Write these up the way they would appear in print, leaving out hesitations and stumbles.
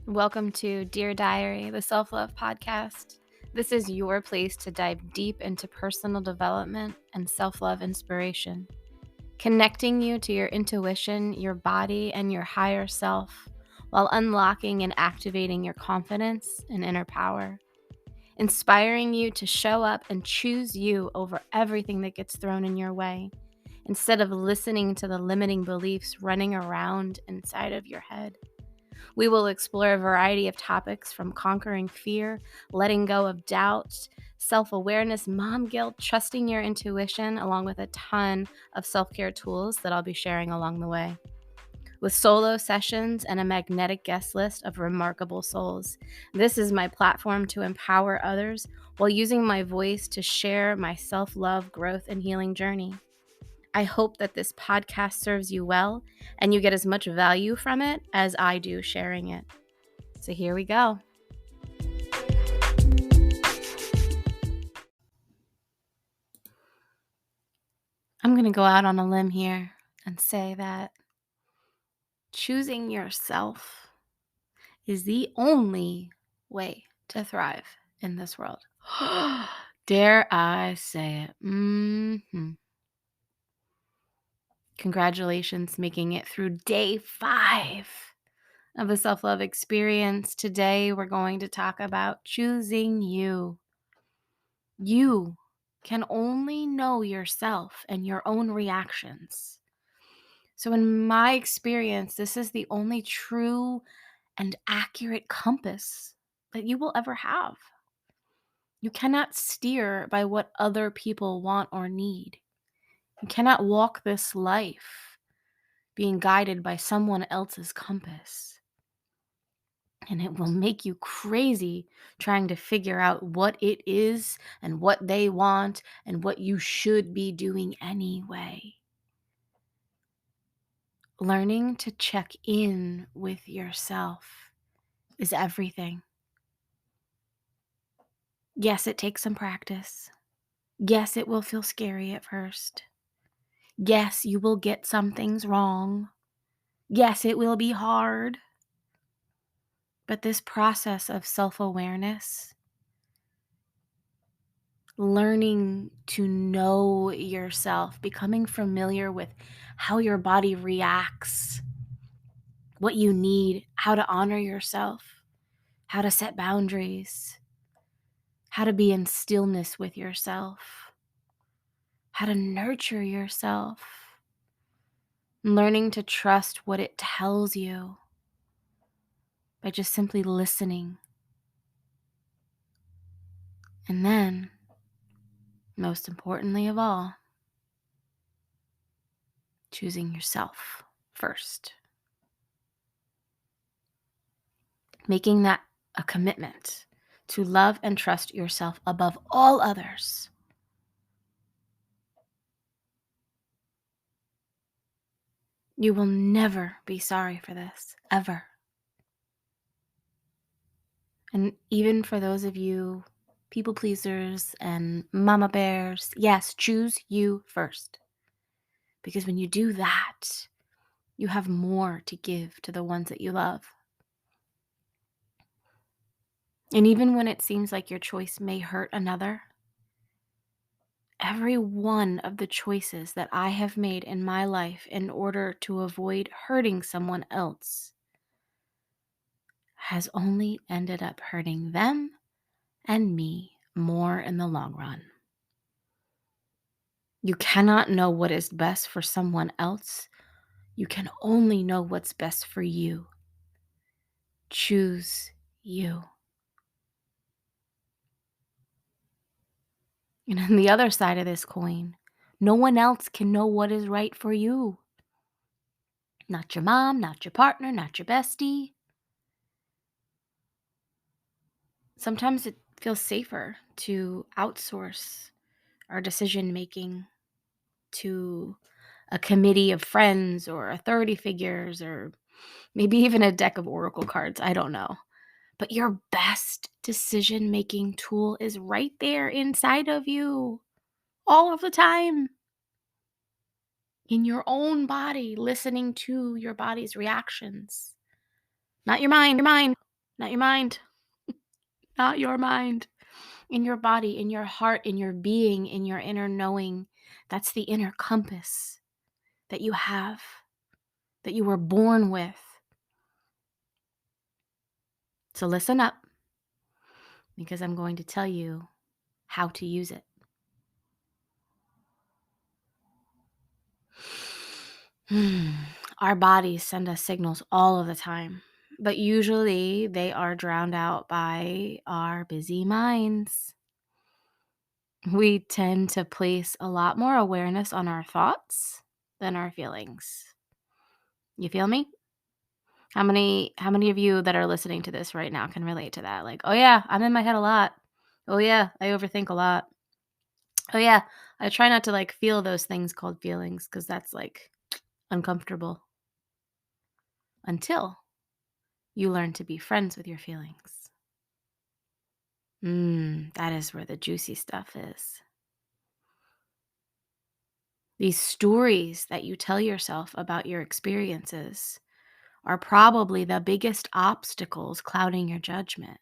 Welcome to Dear Diary, the self-love podcast. This is your place to dive deep into personal development and self-love inspiration, connecting you to your intuition, your body, and your higher self, while unlocking and activating your confidence and inner power, inspiring you to show up and choose you over everything that gets thrown in your way, instead of listening to the limiting beliefs running around inside of your head. We will explore a variety of topics from conquering fear, letting go of doubt, self awareness, mom guilt, trusting your intuition, along with a ton of self care tools that I'll be sharing along the way. With solo sessions and a magnetic guest list of remarkable souls, this is my platform to empower others while using my voice to share my self love, growth, and healing journey. I hope that this podcast serves you well and you get as much value from it as I do sharing it. So here we go. I'm going to go out on a limb here and say that choosing yourself is the only way to thrive in this world. Dare I say it? Congratulations, making it through day 5 of the self-love experience. Today, we're going to talk about choosing you. You can only know yourself and your own reactions. So in my experience, this is the only true and accurate compass that you will ever have. You cannot steer by what other people want or need. You cannot walk this life being guided by someone else's compass. And it will make you crazy trying to figure out what it is and what they want and what you should be doing anyway. Learning to check in with yourself is everything. Yes, it takes some practice. Yes, it will feel scary at first. Yes, you will get some things wrong. Yes, it will be hard. But this process of self-awareness, learning to know yourself, becoming familiar with how your body reacts, what you need, how to honor yourself, how to set boundaries, how to be in stillness with yourself, how to nurture yourself, learning to trust what it tells you by just simply listening. And then, most importantly of all, choosing yourself first. Making that a commitment to love and trust yourself above all others. You will never be sorry for this, ever. And even for those of you people pleasers and mama bears, yes, choose you first. Because when you do that, you have more to give to the ones that you love. And even when it seems like your choice may hurt another, every one of the choices that I have made in my life in order to avoid hurting someone else has only ended up hurting them and me more in the long run. You cannot know what is best for someone else. You can only know what's best for you. Choose you. And on the other side of this coin, no one else can know what is right for you. Not your mom, not your partner, not your bestie. Sometimes it feels safer to outsource our decision making to a committee of friends or authority figures or maybe even a deck of oracle cards. I don't know. But your best decision making tool is right there inside of you all of the time. In your own body, listening to your body's reactions. Not your mind, Not your mind. Not your mind. In your body, in your heart, in your being, in your inner knowing. That's the inner compass that you have, that you were born with. So listen up, because I'm going to tell you how to use it. Our bodies send us signals all of the time, but usually they are drowned out by our busy minds. We tend to place a lot more awareness on our thoughts than our feelings. You feel me? How many of you that are listening to this right now can relate to that? Like, "Oh yeah, I'm in my head a lot. Oh yeah, I overthink a lot. Oh yeah, I try not to like feel those things called feelings because that's like uncomfortable until you learn to be friends with your feelings." That is where the juicy stuff is. These stories that you tell yourself about your experiences are probably the biggest obstacles clouding your judgment.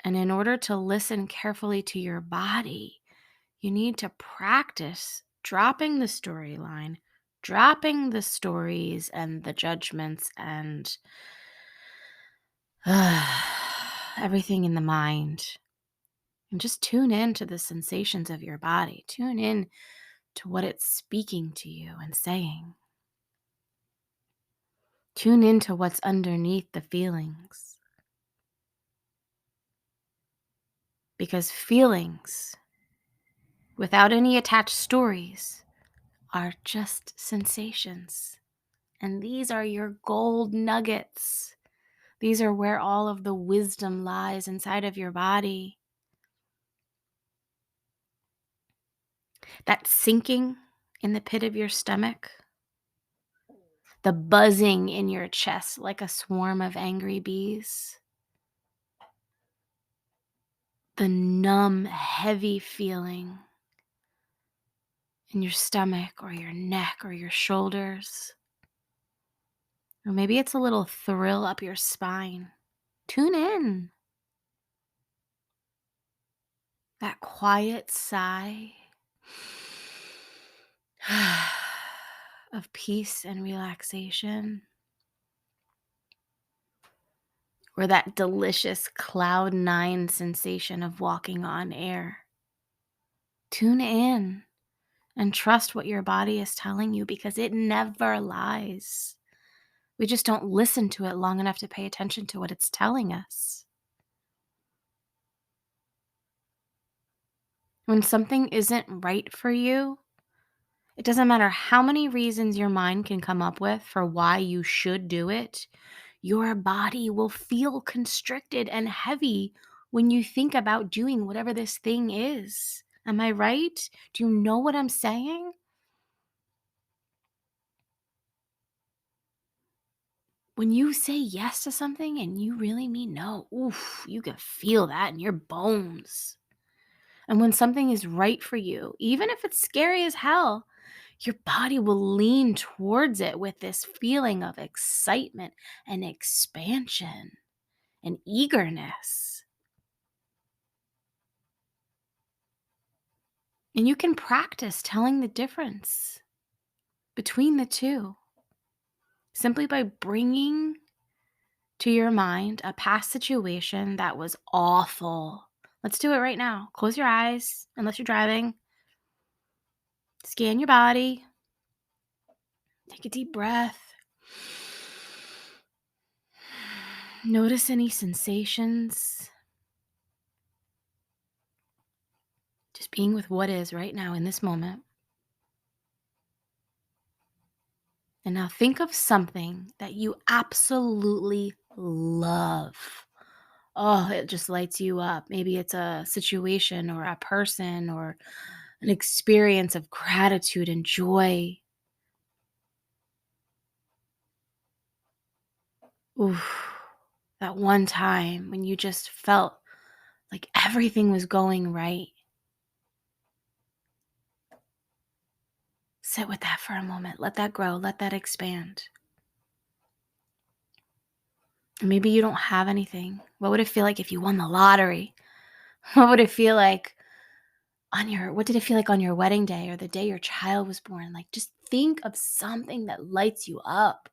And in order to listen carefully to your body, you need to practice dropping the storyline, dropping the stories and the judgments and everything in the mind. And just tune in to the sensations of your body. Tune in to what it's speaking to you and saying. Tune into what's underneath the feelings. Because feelings, without any attached stories, are just sensations. And these are your gold nuggets. These are where all of the wisdom lies inside of your body. That sinking in the pit of your stomach, the buzzing in your chest like a swarm of angry bees, the numb, heavy feeling in your stomach or your neck or your shoulders. Or maybe it's a little thrill up your spine. Tune in. That quiet sigh of peace and relaxation. Or that delicious cloud nine sensation of walking on air. Tune in and trust what your body is telling you because it never lies. We just don't listen to it long enough to pay attention to what it's telling us. When something isn't right for you, it doesn't matter how many reasons your mind can come up with for why you should do it, your body will feel constricted and heavy when you think about doing whatever this thing is. Am I right? Do you know what I'm saying? When you say yes to something and you really mean no, oof, you can feel that in your bones. And when something is right for you, even if it's scary as hell, your body will lean towards it with this feeling of excitement and expansion and eagerness. And you can practice telling the difference between the two simply by bringing to your mind a past situation that was awful. Let's do it right now. Close your eyes, unless you're driving. Scan your body. Take a deep breath. Notice any sensations. Just being with what is right now in this moment. And now think of something that you absolutely love. Oh, it just lights you up. Maybe it's a situation or a person or an experience of gratitude and joy. Oof, that one time when you just felt like everything was going right. Sit with that for a moment. Let that grow. Let that expand. Maybe you don't have anything. What would it feel like if you won the lottery? What would it feel like what did it feel like on your wedding day or the day your child was born? Like, just think of something that lights you up.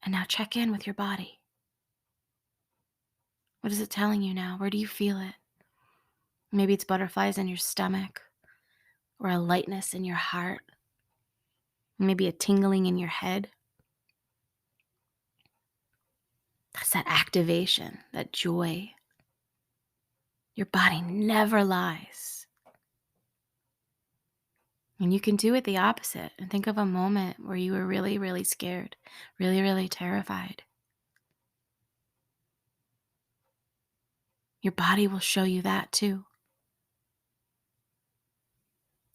And now check in with your body. What is it telling you now? Where do you feel it? Maybe it's butterflies in your stomach or a lightness in your heart. Maybe a tingling in your head. That's that activation, that joy. Your body never lies. And you can do it the opposite and think of a moment where you were really, really scared, really, really terrified. Your body will show you that too.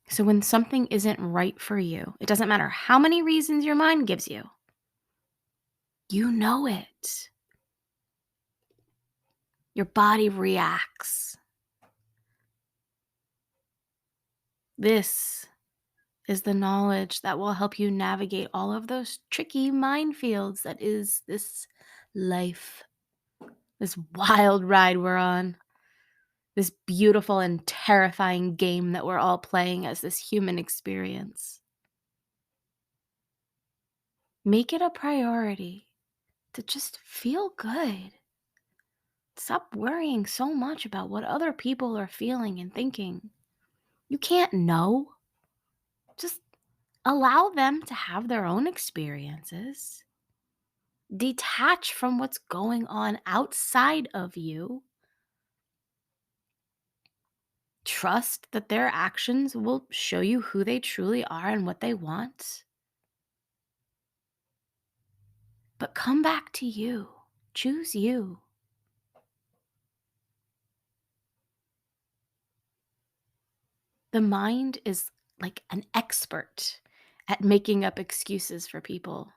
So when something isn't right for you, it doesn't matter how many reasons your mind gives you, you know it. Your body reacts. This is the knowledge that will help you navigate all of those tricky minefields that is this life, this wild ride we're on, this beautiful and terrifying game that we're all playing as this human experience. Make it a priority to just feel good. Stop worrying so much about what other people are feeling and thinking. You can't know. Just allow them to have their own experiences. Detach from what's going on outside of you. Trust that their actions will show you who they truly are and what they want. But come back to you. Choose you. The mind is like an expert at making up excuses for people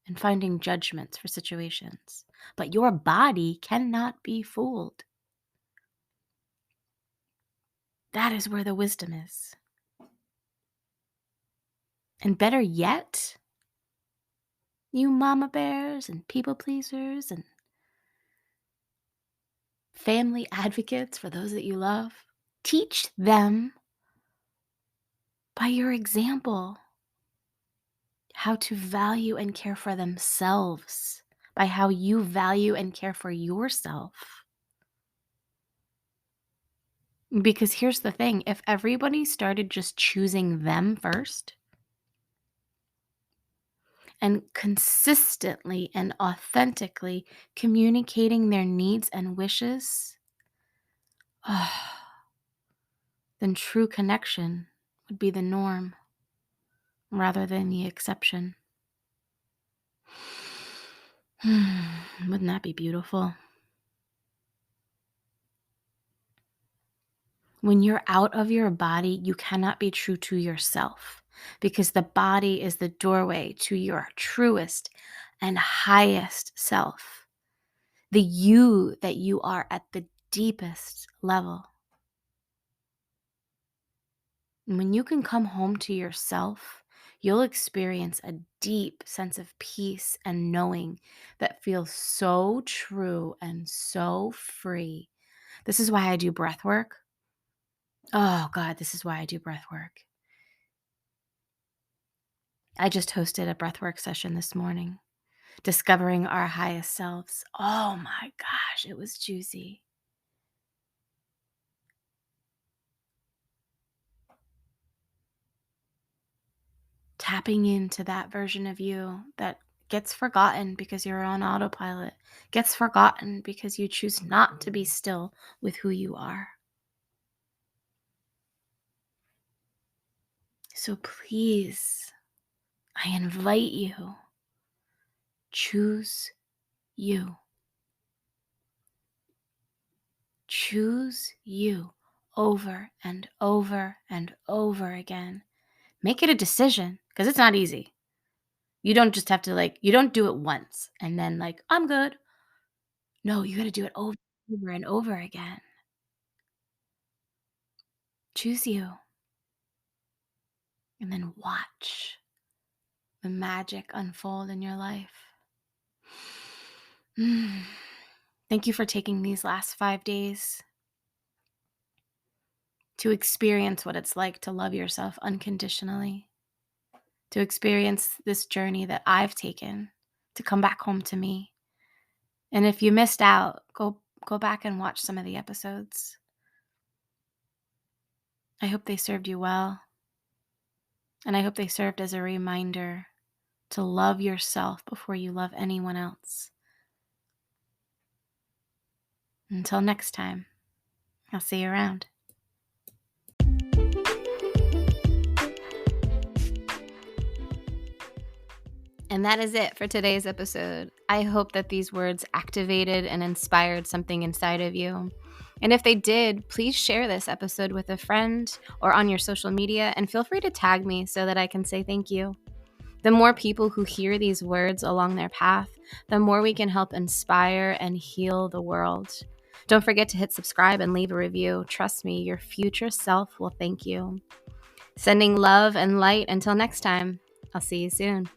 and finding judgments for situations. But your body cannot be fooled. That is where the wisdom is. And better yet, you mama bears and people pleasers and family advocates for those that you love, teach them by your example how to value and care for themselves, by how you value and care for yourself. Because here's the thing, if everybody started just choosing them first and consistently and authentically communicating their needs and wishes, then true connection would be the norm rather than the exception. Wouldn't that be beautiful? When you're out of your body, you cannot be true to yourself because the body is the doorway to your truest and highest self, the you that you are at the deepest level. And when you can come home to yourself, you'll experience a deep sense of peace and knowing that feels so true and so free. This is why I do breath work. Oh God, this is why I do breath work. I just hosted a breathwork session this morning, discovering our highest selves. Oh my gosh, it was juicy. Tapping into that version of you that gets forgotten because you're on autopilot, gets forgotten because you choose not to be still with who you are. So please, I invite you, choose you. Choose you over and over and over again. Make it a decision because it's not easy. You don't just have to you don't do it once and then I'm good. No, you got to do it over and over again. Choose you and then watch the magic unfold in your life. Thank you for taking these last 5 days to experience what it's like to love yourself unconditionally, to experience this journey that I've taken to come back home to me. And if you missed out, go back and watch some of the episodes. I hope they served you well, and I hope they served as a reminder to love yourself before you love anyone else. Until next time, I'll see you around. And that is it for today's episode. I hope that these words activated and inspired something inside of you. And if they did, please share this episode with a friend or on your social media, and feel free to tag me so that I can say thank you. The more people who hear these words along their path, the more we can help inspire and heal the world. Don't forget to hit subscribe and leave a review. Trust me, your future self will thank you. Sending love and light until next time. I'll see you soon.